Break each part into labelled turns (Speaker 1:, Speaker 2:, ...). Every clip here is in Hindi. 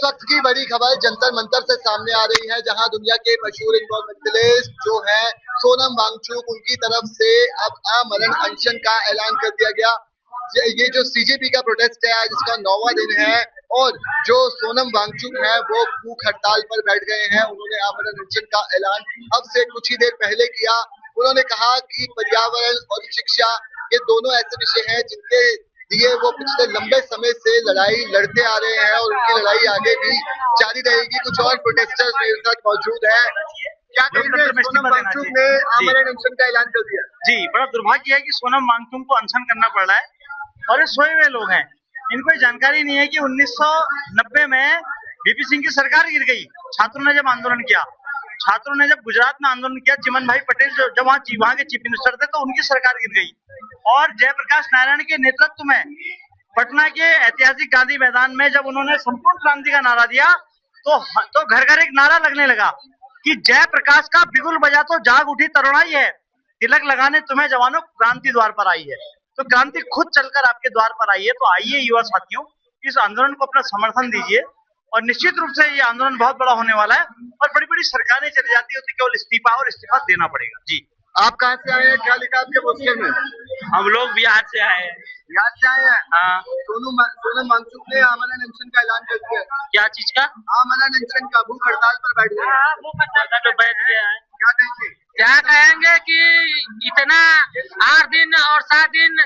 Speaker 1: वक्त की बड़ी खबर जंतर मंतर से सामने आ रही है, जहां दुनिया के मशहूर इन्फॉर्मेटलिस्ट जो है सोनम वांगचुक, उनकी तरफ से अब आमरण अनशन का ऐलान कर दिया गया। ये जो सीजेपी का प्रोटेस्ट है आज इसका 9वां दिन है और जो सोनम वांगचुक है वो भूख हड़ताल पर बैठ गए हैं। उन्होंने आमरण अनशन का ऐलान अब से कुछ ही देर पहले किया। उन्होंने कहा कि पर्यावरण और शिक्षा ये दोनों ऐसे विषय हैं जिनके लिए वो पिछले लंबे समय से लड़ाई लड़ते आ रहे हैं और उनकी लड़ाई आगे भी जारी रहेगी। कुछ और प्रोटेस्टर्स मेरे साथ मौजूद है। क्या कहेंगे, सोनम वांगचुक ने आमरण अनशन का ऐलान कर दिया?
Speaker 2: जी, बड़ा दुर्भाग्य है कि सोनम वांगचुक को अनशन करना पड़ रहा है और ये सोए हुए लोग हैं। इनको जानकारी नहीं है कि 1990 में वीपी सिंह की सरकार गिर गई। छात्रों ने जब आंदोलन किया, छात्रों ने जब गुजरात में आंदोलन किया, चिमन भाई पटेल जब वहाँ के चीफ मिनिस्टर थे तो उनकी सरकार गिर गई और जयप्रकाश नारायण के नेतृत्व में पटना के ऐतिहासिक गांधी मैदान में जब उन्होंने संपूर्ण क्रांति का नारा दिया तो घर घर एक नारा लगने लगा कि जयप्रकाश का बिगुल बजा तो जाग उठी तरुणाई है, तिलक लगाने तुम्हें जवानों क्रांति द्वार पर आई है। तो क्रांति खुद चलकर आपके द्वार पर आई है। तो आइए युवा साथियों, इस आंदोलन को अपना समर्थन दीजिए और निश्चित रूप से ये आंदोलन बहुत बड़ा होने वाला है और बड़ी बड़ी सरकारें चली जाती होती, केवल इस्तीफा देना पड़ेगा। जी,
Speaker 1: आप कहाँ से आए हैं? क्या लिखा आपके पोस्टर में?
Speaker 2: हम लोग बिहार से आए हैं।
Speaker 1: बिहार से आए हैं?
Speaker 2: हाँ।
Speaker 1: सोनम वांगचुक ने आमरण अनशन का ऐलान कर दिया।
Speaker 2: क्या चीज का?
Speaker 1: आमरण अनशन का, भूख हड़ताल पर बैठ गए।
Speaker 2: भूख हड़ताल पर बैठ गए हैं।
Speaker 1: क्या कहेंगे?
Speaker 3: क्या कहेंगे कि इतना 8 दिन और 7 दिन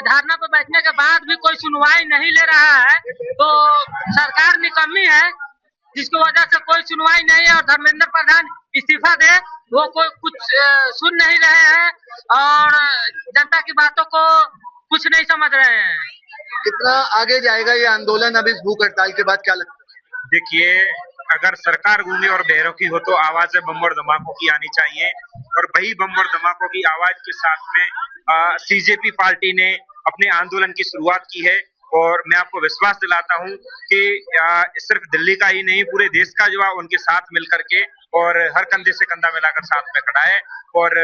Speaker 3: धरना पर बैठने के बाद भी कोई सुनवाई नहीं ले रहा है, तो सरकार निकम्मी है, जिसकी वजह से कोई सुनवाई नहीं है। और धर्मेंद्र प्रधान इस्तीफा दे, वो कोई कुछ सुन नहीं रहे हैं और जनता की बातों को कुछ नहीं समझ रहे हैं।
Speaker 1: कितना आगे जाएगा ये आंदोलन अब इस भूख हड़ताल के बाद, क्या लगता है?
Speaker 2: देखिए, अगर सरकार गूंगी और बहरों की हो तो आवाजें बम और धमाकों की आनी चाहिए और वही बम और धमाकों की आवाज के साथ में सीजेपी पार्टी ने अपने आंदोलन की शुरुआत की है। और मैं आपको विश्वास दिलाता हूं कि सिर्फ दिल्ली का ही नहीं, पूरे देश का जो है उनके साथ मिलकर के और हर कंधे से कंधा मिलाकर साथ में खड़ा है। और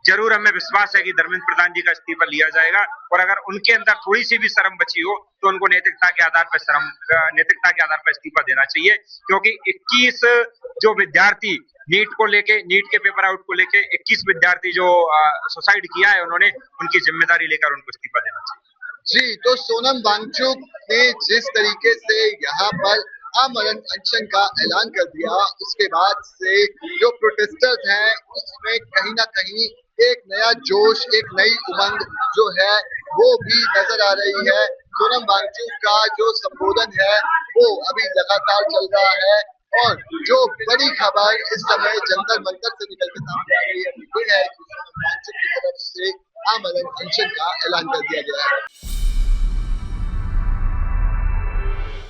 Speaker 2: जरूर हमें विश्वास है कि धर्मेंद्र प्रधान जी का इस्तीफा लिया जाएगा और अगर उनके अंदर थोड़ी सी भी शर्म बची हो तो उनको नैतिकता के आधार पर इस्तीफा देना चाहिए। क्योंकि 21 जो विद्यार्थी नीट के पेपर आउट को लेके 21 विद्यार्थी जो सुसाइड किया है, उन्होंने उनकी जिम्मेदारी लेकर उनको इस्तीफा देना चाहिए।
Speaker 1: जी, तो सोनम वांगचुक ने जिस तरीके से यहाँ पर आमरण अनशन का ऐलान कर दिया, उसके बाद से जो प्रोटेस्टर्स हैं उसमें कहीं ना कहीं एक नया जोश, एक नई उमंग जो है वो भी नजर आ रही है। सोनम वांगचुक का जो संबोधन है वो अभी लगातार चल रहा है और जो बड़ी खबर इस समय जंतर मंतर से निकल के सामने आ रही है वो है कि सोनम वांगचुक की तरफ से आमरण अनशन का ऐलान कर दिया गया है।